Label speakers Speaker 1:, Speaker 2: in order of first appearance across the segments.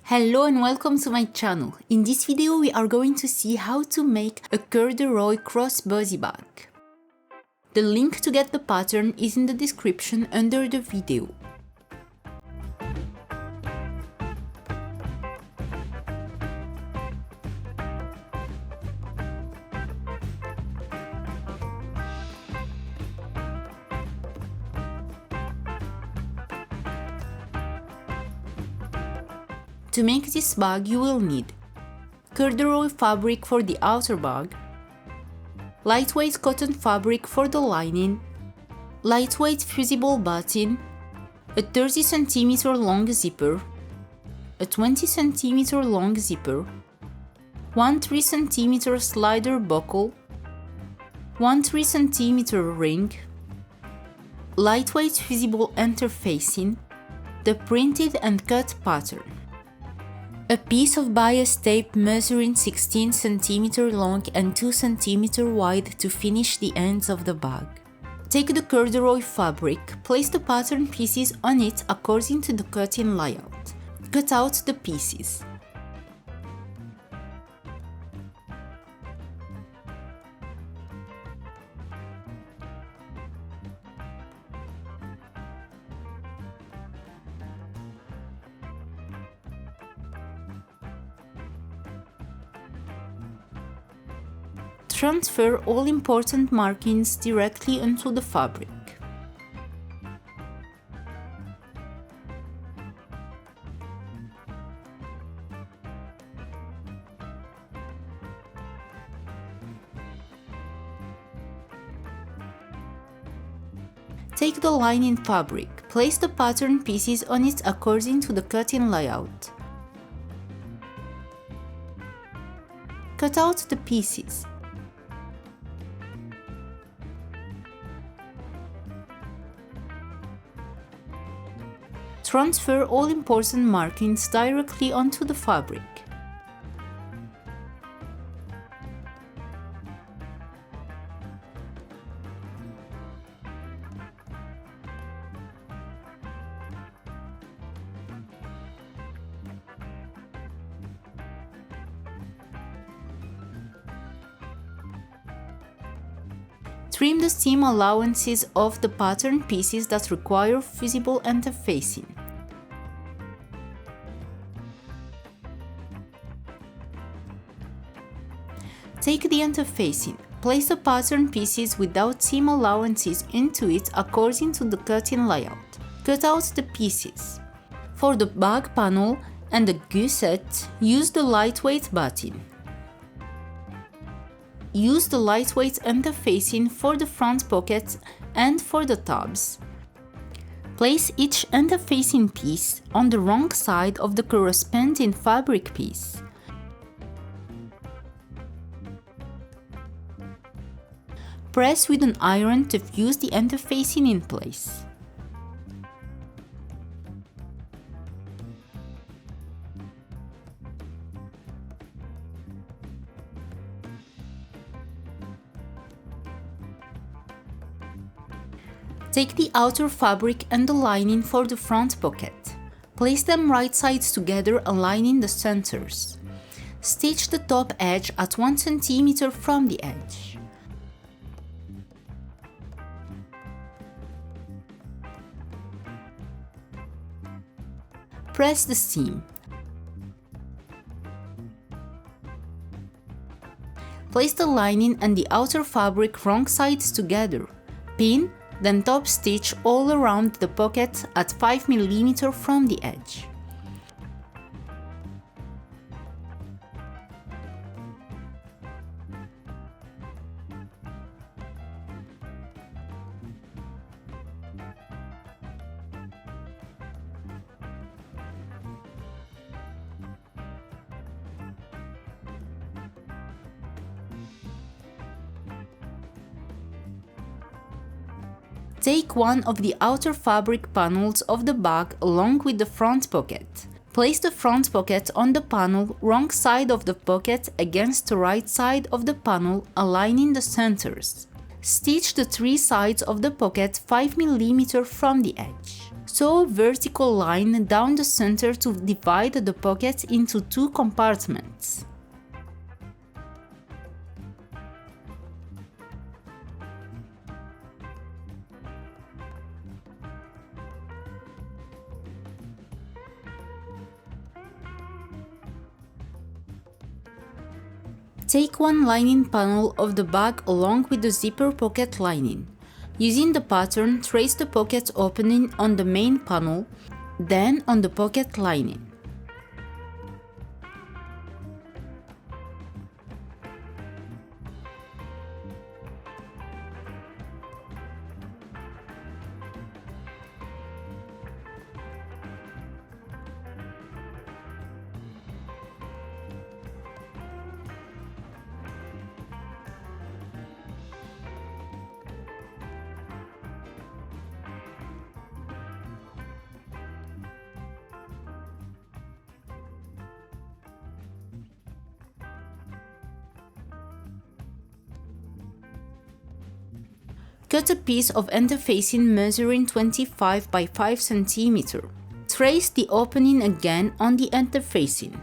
Speaker 1: Hello and welcome to my channel. In this video we are going to see how to make a corduroy crossbody bag. The link to get the pattern is in the description under the video. To make this bag you will need corduroy fabric for the outer bag, lightweight cotton fabric for the lining, lightweight fusible button, a 30 cm long zipper, a 20 cm long zipper, one 3 cm slider buckle, one 3 cm ring, lightweight fusible interfacing, the printed and cut pattern. A piece of bias tape measuring 16 cm long and 2 cm wide to finish the ends of the bag. Take the corduroy fabric, place the pattern pieces on it according to the cutting layout. Cut out the pieces. Transfer all important markings directly onto the fabric. Take the lining fabric, place the pattern pieces on it according to the cutting layout. Cut out the pieces. Transfer all important markings directly onto the fabric. Trim the seam allowances of the pattern pieces that require fusible interfacing. Take the interfacing, place the pattern pieces without seam allowances into it according to the cutting layout. Cut out the pieces. For the bag panel and the gusset, use the lightweight button. Use the lightweight interfacing for the front pocket and for the tabs. Place each interfacing piece on the wrong side of the corresponding fabric piece. Press with an iron to fuse the interfacing in place. Take the outer fabric and the lining for the front pocket. Place them right sides together, aligning the centers. Stitch the top edge at 1 cm from the edge. Press the seam. Place the lining and the outer fabric wrong sides together. Pin, then top stitch all around the pocket at 5 mm from the edge. Take one of the outer fabric panels of the bag along with the front pocket. Place the front pocket on the panel wrong side of the pocket against the right side of the panel, aligning the centers. Stitch the three sides of the pocket 5 mm from the edge. Sew a vertical line down the center to divide the pocket into two compartments. Take one lining panel of the bag along with the zipper pocket lining. Using the pattern, trace the pocket opening on the main panel, then on the pocket lining. Cut a piece of interfacing measuring 25 by 5 cm. Trace the opening again on the interfacing.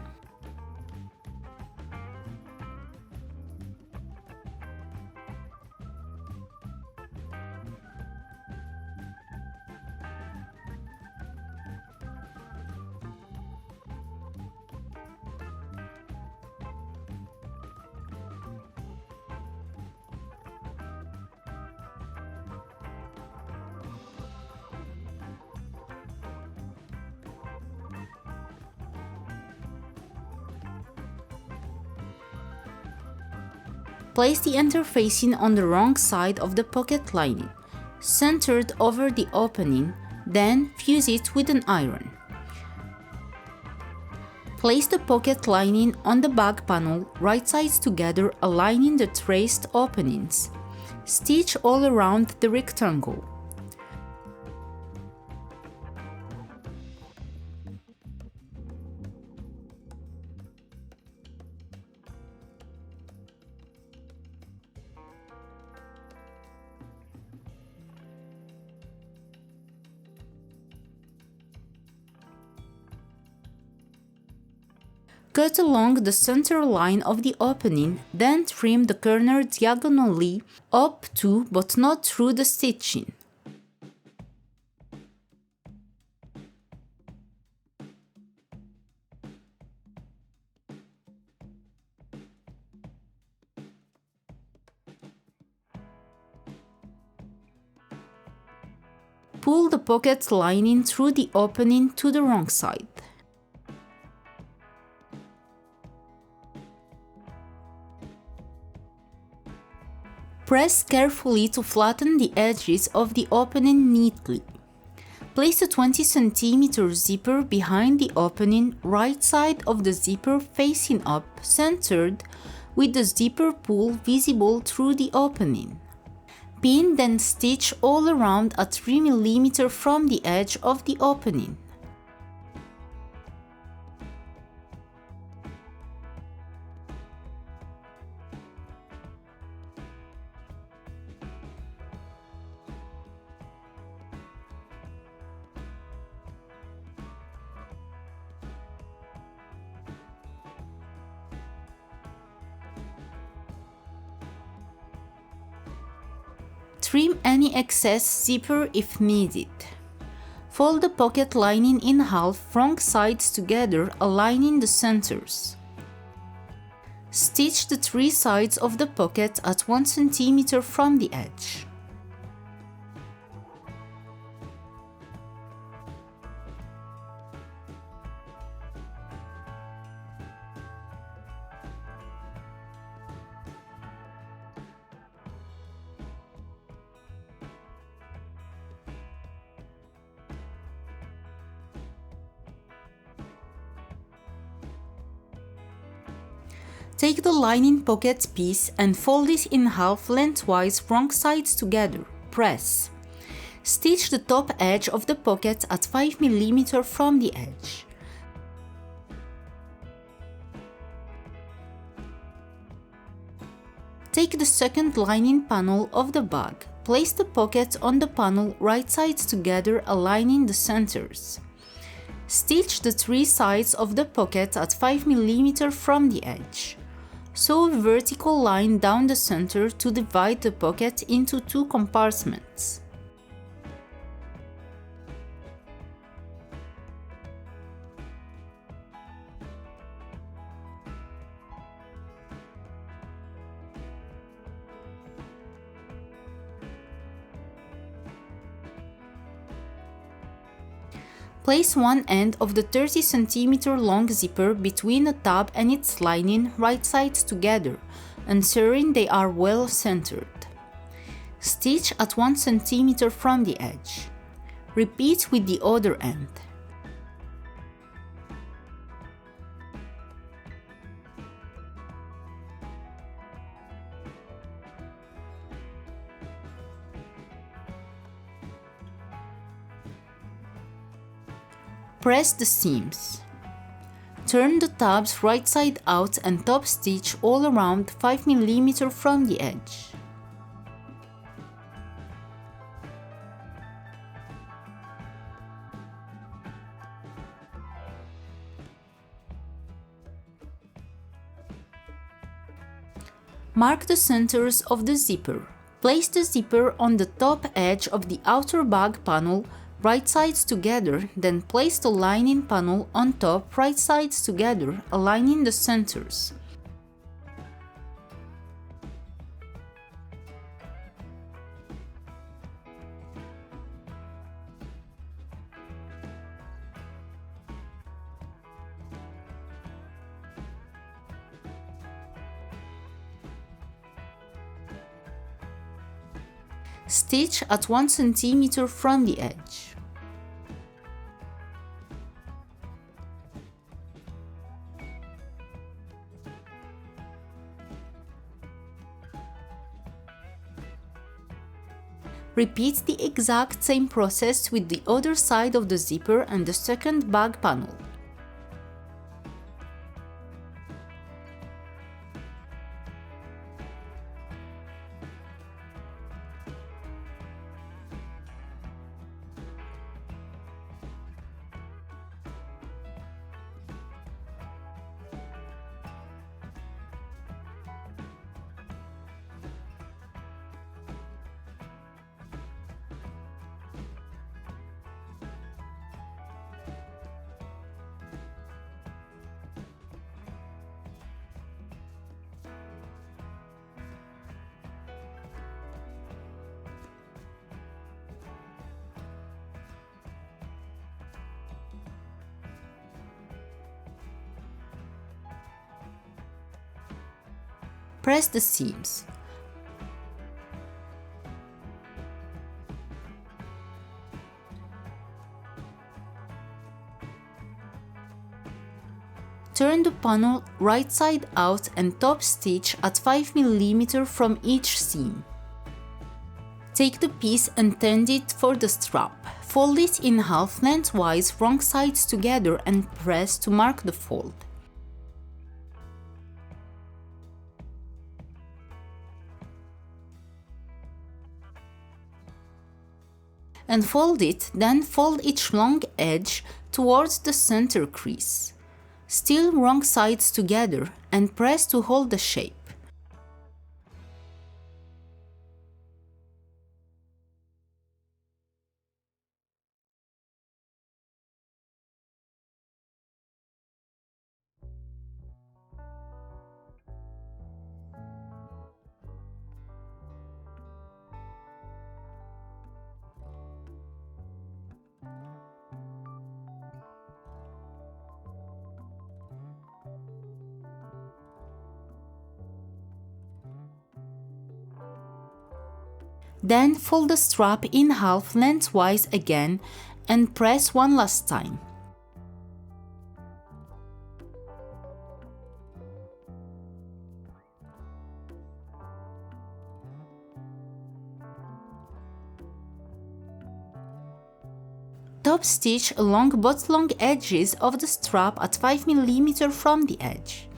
Speaker 1: Place the interfacing on the wrong side of the pocket lining, centered over the opening, then fuse it with an iron. Place the pocket lining on the bag panel, right sides together, aligning the traced openings. Stitch all around the rectangle. Cut along the center line of the opening, then trim the corner diagonally up to but not through the stitching. Pull the pocket lining through the opening to the wrong side. Press carefully to flatten the edges of the opening neatly. Place a 20 cm zipper behind the opening, right side of the zipper facing up, centered, with the zipper pull visible through the opening. Pin then stitch all around at 3 mm from the edge of the opening. Trim any excess zipper if needed. Fold the pocket lining in half, wrong sides together, aligning the centers. Stitch the 3 sides of the pocket at 1 cm from the edge. Take the lining pocket piece and fold it in half lengthwise, wrong sides together. Press. Stitch the top edge of the pocket at 5 mm from the edge. Take the second lining panel of the bag. place the pocket on the panel right sides together, aligning the centers. Stitch the three sides of the pocket at 5 mm from the edge. Sew a vertical line down the center to divide the pocket into two compartments. Place one end of the 30 cm long zipper between the tab and its lining right sides together, ensuring they are well centered. Stitch at 1 cm from the edge. Repeat with the other end. Press the seams. Turn the tabs right side out and top stitch all around 5 mm from the edge. Mark the centers of the zipper. Place the zipper on the top edge of the outer bag panel right sides together, then place the lining panel on top right sides together, aligning the centers. Stitch at 1 cm from the edge. Repeat the exact same process with the other side of the zipper and the second bag panel. Press the seams. Turn the panel right side out and top stitch at 5 mm from each seam. Take the piece and tend it for the strap. Fold it in half lengthwise, wrong sides together, and press to mark the fold. And fold it, then fold each long edge towards the center crease. Still wrong sides together and press to hold the shape. Then fold the strap in half lengthwise again and press one last time. Top stitch along both long edges of the strap at 5 mm from the edge.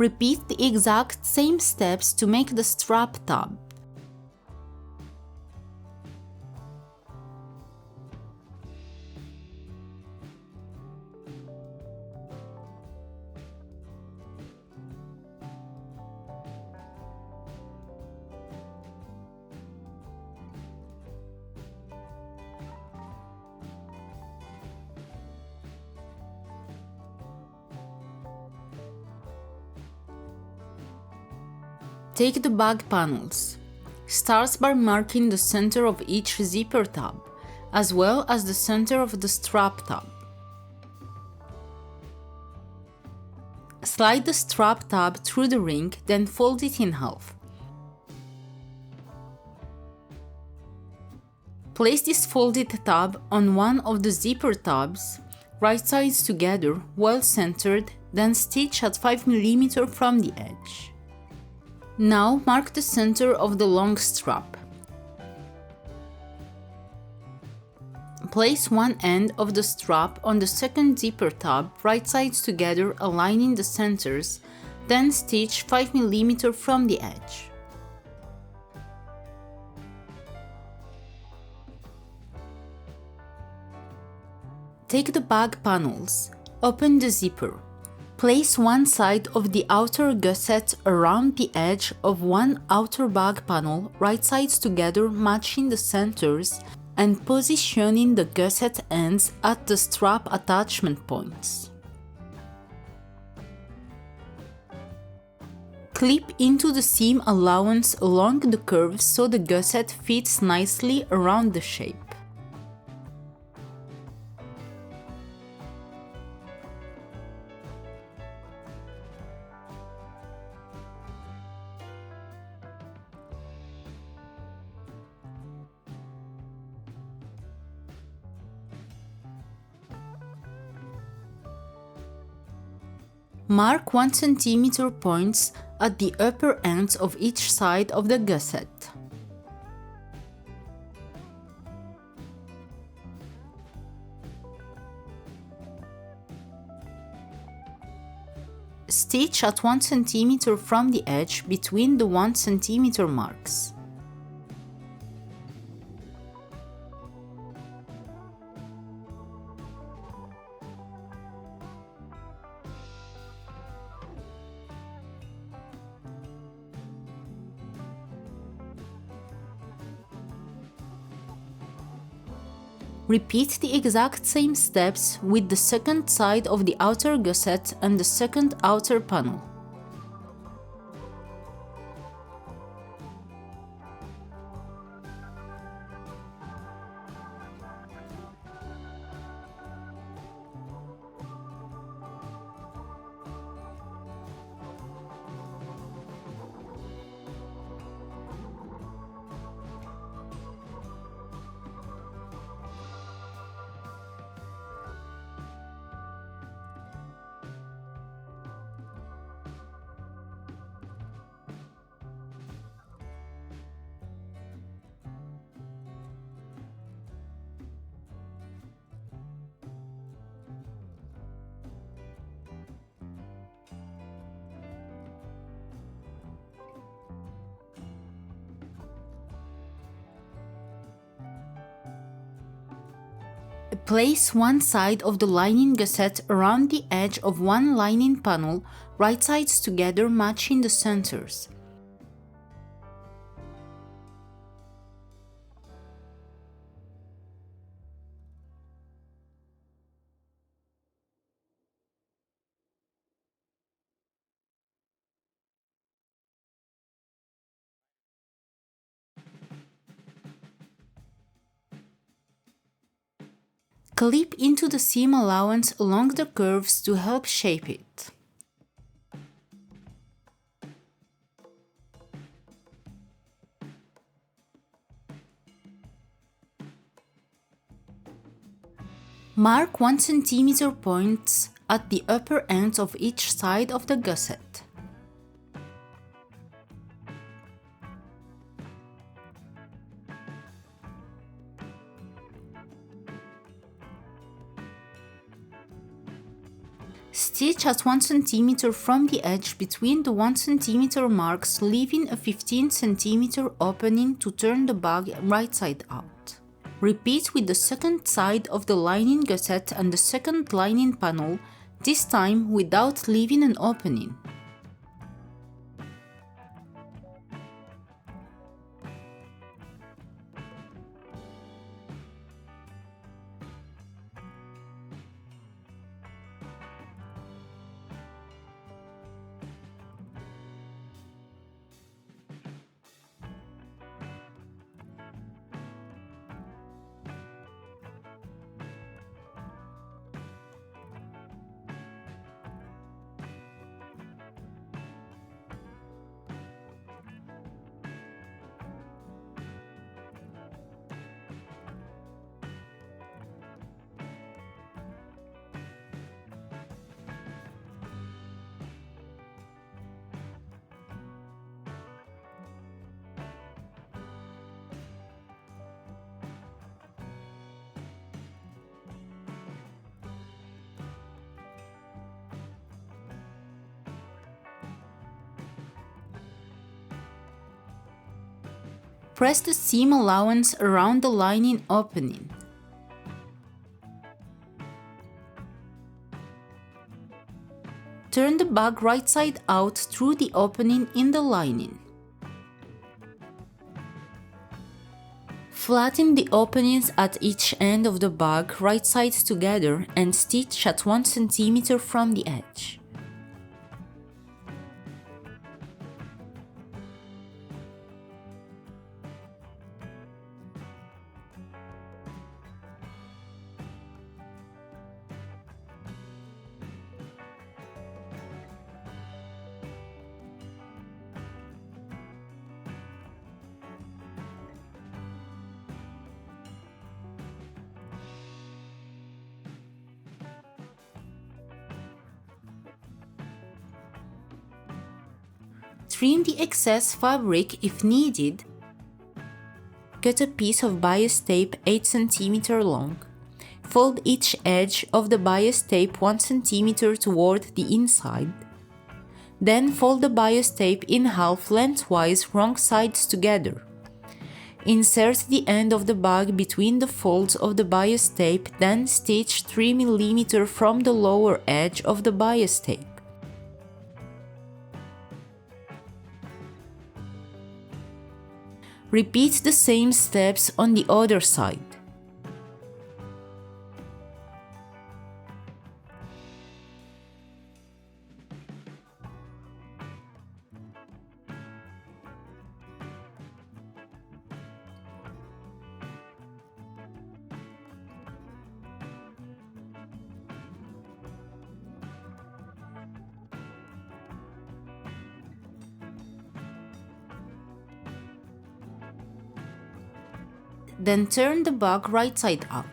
Speaker 1: Repeat the exact same steps to make the strap tab. Take the bag panels. Start by marking the center of each zipper tab, as well as the center of the strap tab. Slide the strap tab through the ring, then fold it in half. Place this folded tab on one of the zipper tabs, right sides together, well centered, then stitch at 5 mm from the edge. Now mark the center of the long strap. Place one end of the strap on the second zipper tab, right sides together, aligning the centers, then stitch 5 mm from the edge. Take the bag panels. Open the zipper. Place one side of the outer gusset around the edge of one outer bag panel, right sides together, matching the centers, and positioning the gusset ends at the strap attachment points. Clip into the seam allowance along the curves so the gusset fits nicely around the shape. Mark 1 cm points at the upper ends of each side of the gusset. Stitch at 1 cm from the edge between the 1 cm marks. Repeat the exact same steps with the second side of the outer gusset and the second outer panel. Place one side of the lining gusset around the edge of one lining panel, right sides together, matching the centers. Clip into the seam allowance along the curves to help shape it. Mark 1 cm points at the upper ends of each side of the gusset. Stitch at 1 cm from the edge between the 1 cm marks, leaving a 15 cm opening to turn the bag right side out. Repeat with the second side of the lining gusset and the second lining panel, this time without leaving an opening. Press the seam allowance around the lining opening. Turn the bag right side out through the opening in the lining. Flatten the openings at each end of the bag right sides together and stitch at 1 cm from the edge. Trim the excess fabric if needed. Cut a piece of bias tape 8 cm long. Fold each edge of the bias tape 1 cm toward the inside. Then fold the bias tape in half lengthwise, wrong sides together. Insert the end of the bag between the folds of the bias tape, then stitch 3 mm from the lower edge of the bias tape. Repeat the same steps on the other side. Then turn the bag right side out.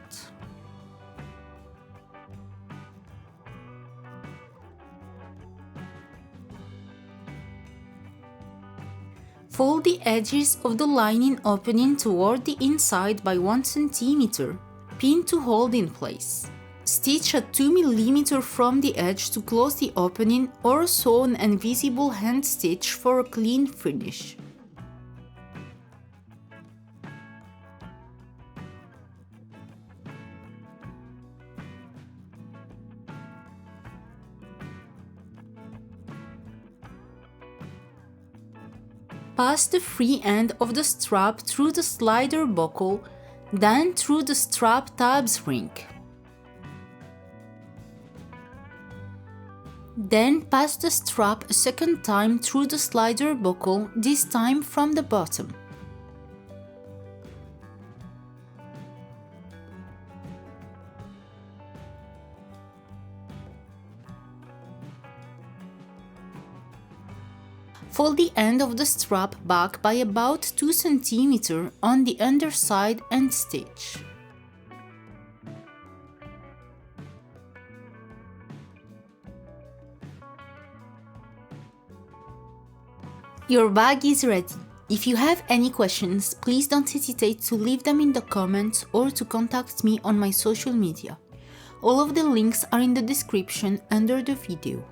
Speaker 1: Fold the edges of the lining opening toward the inside by 1 cm. Pin to hold in place. Stitch at 2 mm from the edge to close the opening, or sew an invisible hand stitch for a clean finish. Pass the free end of the strap through the slider buckle, then through the strap tabs ring. Then pass the strap a second time through the slider buckle, this time from the bottom. Fold the end of the strap back by about 2 cm on the underside and stitch. Your bag is ready. If you have any questions, please don't hesitate to leave them in the comments or to contact me on my social media. All of the links are in the description under the video.